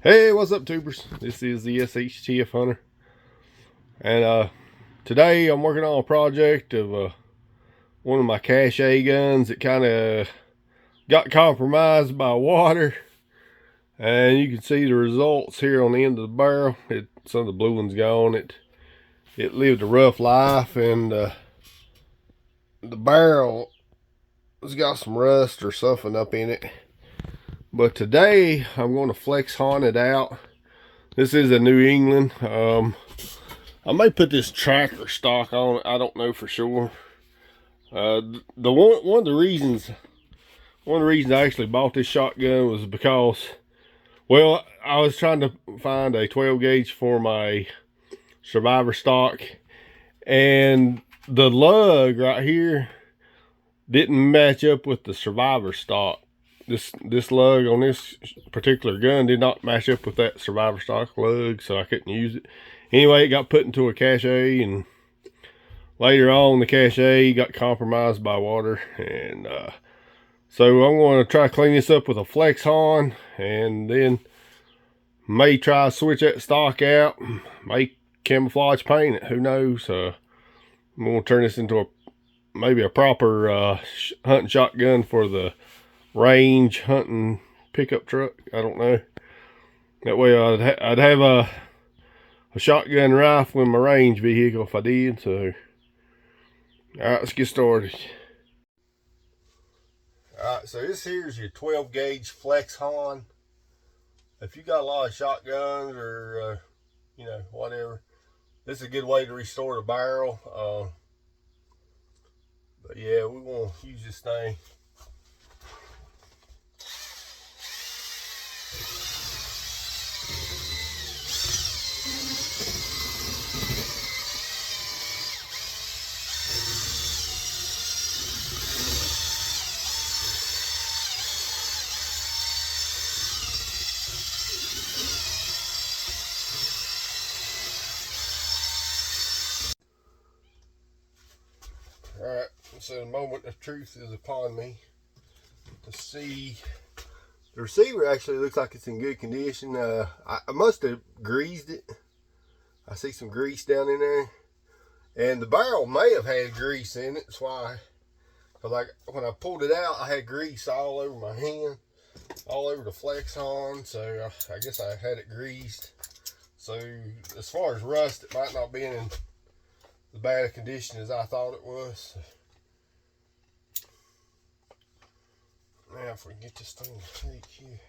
Hey, what's up, tubers? This is the SHTF Hunter, and today I'm working on a project of one of my cache guns that kind of got compromised by water, and you can see the results here on the end of the barrel. Some of the blue one's gone. It lived a rough life, and the barrel has got some rust or something up in it. But today I'm going to flex hunt it out. This is a New England. I may put this tracker stock on it. I don't know for sure. One of the reasons I actually bought this shotgun was because, well, I was trying to find a 12 gauge for my survivor stock, and the lug right here didn't match up with the survivor stock. This lug on this particular gun did not match up with that survivor stock lug, so I couldn't use it. Anyway, it got put into a cache, and later on the cache got compromised by water, and so I'm going to try to clean this up with a flex on, and then may try to switch that stock out, may camouflage paint it, who knows. I'm going to turn this into maybe a proper hunting shotgun for the range hunting pickup truck. I don't know. That way I'd have a shotgun rifle in my range vehicle if I did. So alright, let's get started. Alright, so this here's your 12 gauge flex hon. If you got a lot of shotguns or you know, whatever, this is a good way to restore the barrel. But yeah, we want to use this thing. Alright, so the moment of truth is upon me. To see, the receiver actually looks like it's in good condition. I must have greased it. I see some grease down in there, and the barrel may have had grease in it. That's why, because like when I pulled it out, I had grease all over my hand, all over the flex on. So I guess I had it greased. So as far as rust, it might not be in as bad a condition as I thought it was. Now if we can get this thing to take here.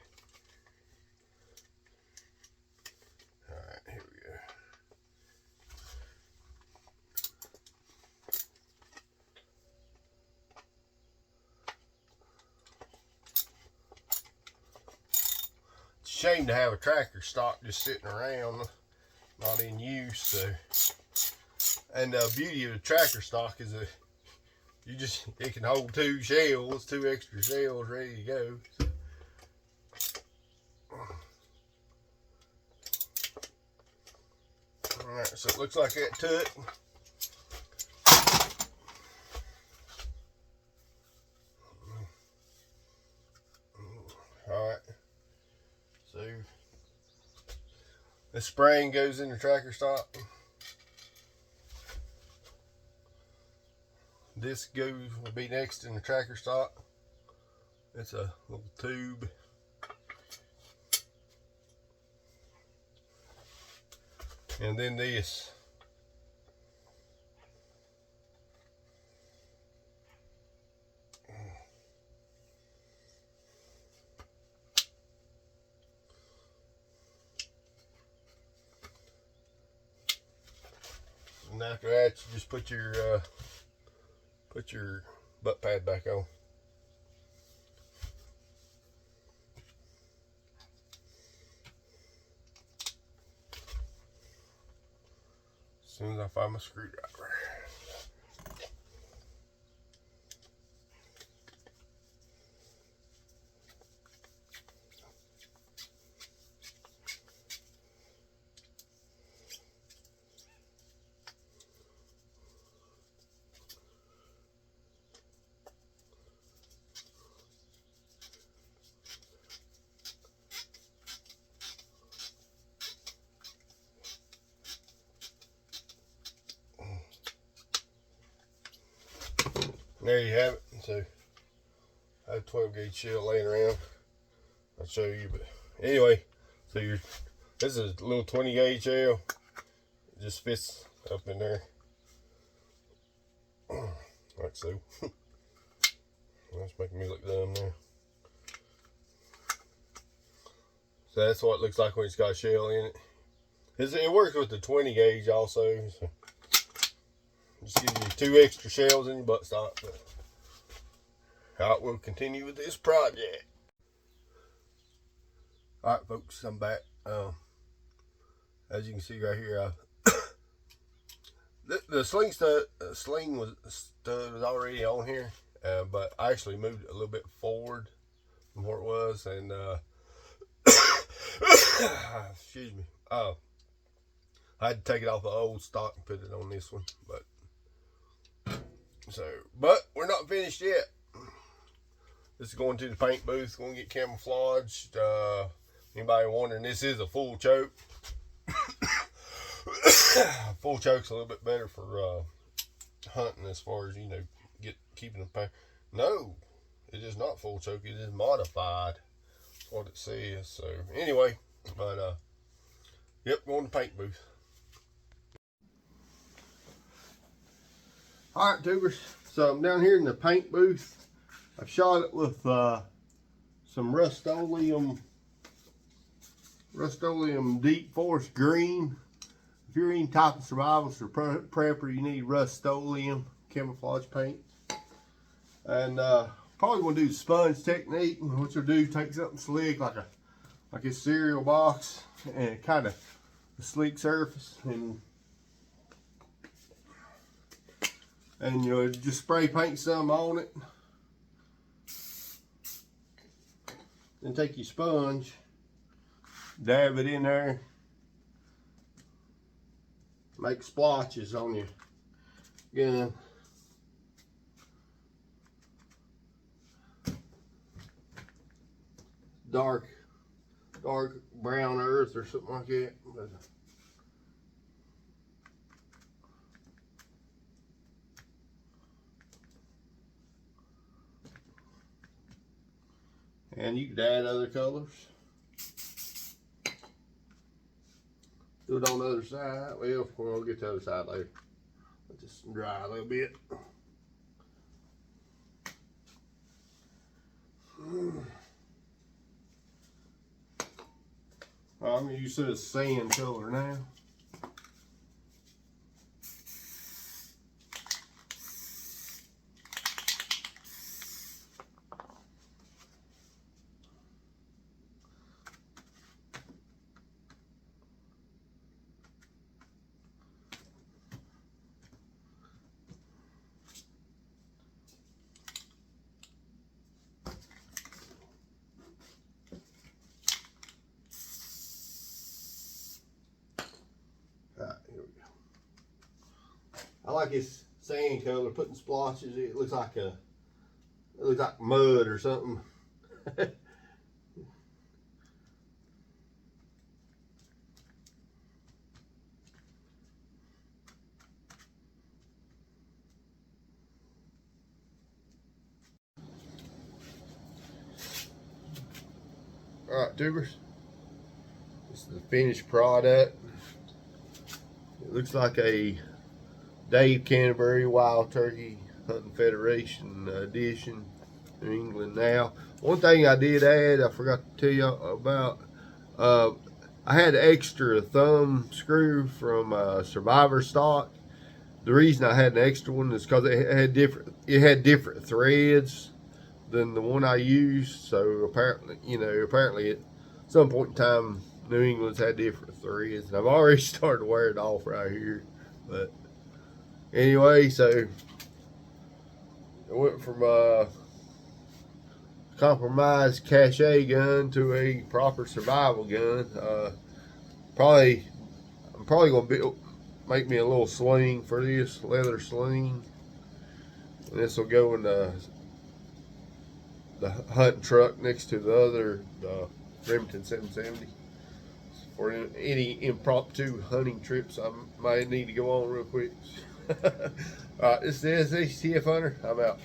Alright, here we go. It's a shame to have a tracker stock just sitting around, not in use. So, and the beauty of the tracker stock is that it can hold two extra shells ready to go. Alright, so it looks like that took. Alright, so the spring goes in the tracker stock. This will be next in the tracker stock. It's a little tube. And then this. And after that, you just put your butt pad back on. As soon as I find my screwdriver. there you have it. So I have a 12 gauge shell laying around. I'll show you, but anyway, so this is a little 20 gauge shell. It just fits up in there like so. That's making me look dumb now. So that's what it looks like when it's got a shell in it. It works with the 20 gauge also. So just gives you 2 extra shells in your buttstock. But alright, we'll continue with this project. Alright folks, I'm back. As you can see right here, the sling stud was already on here, but I actually moved it a little bit forward from where it was, and excuse me. I had to take it off the old stock and put it on this one, but we're not finished yet. This is going to the paint booth. Going to get camouflaged. Anybody wondering, this is a full choke. Full choke's a little bit better for hunting, as far as, you know, keeping the paint. No, it is not full choke. It is modified. That's what it says. So anyway, but yep, going to the paint booth. All right, tubers. So I'm down here in the paint booth. I've shot it with some Rust-Oleum Deep Forest Green. If you're any type of survivalist or prepper, you need Rust-Oleum camouflage paint. And probably gonna do the sponge technique. What you'll do, take something slick like a cereal box and kind of a slick surface, and you'll just spray paint some on it. Then take your sponge, dab it in there, make splotches on your gun. Dark brown earth or something like that. And you can add other colors. Do it on the other side. Well, we'll get to the other side later. Let this dry a little bit. I'm going to use this sand color now. Here we go. I like this sand color, putting splotches. It looks like mud or something. All right, tubers. This is the finished product. It looks like a Dave Canterbury Wild Turkey Hunting Federation edition, New England Now. One thing I did add, I forgot to tell you about, I had an extra thumb screw from Survivor stock. The reason I had an extra one is because it had different threads than the one I used. So apparently at some point in time, New England's had different threads, and I've already started to wear it off right here. But anyway, so it went from a compromised cachet gun to a proper survival gun. I'm probably gonna make me a little sling for this, leather sling, and this will go in the hunting truck next to the Remington 770. For any impromptu hunting trips I might need to go on real quick. Alright, this is HTF Hunter. I'm out.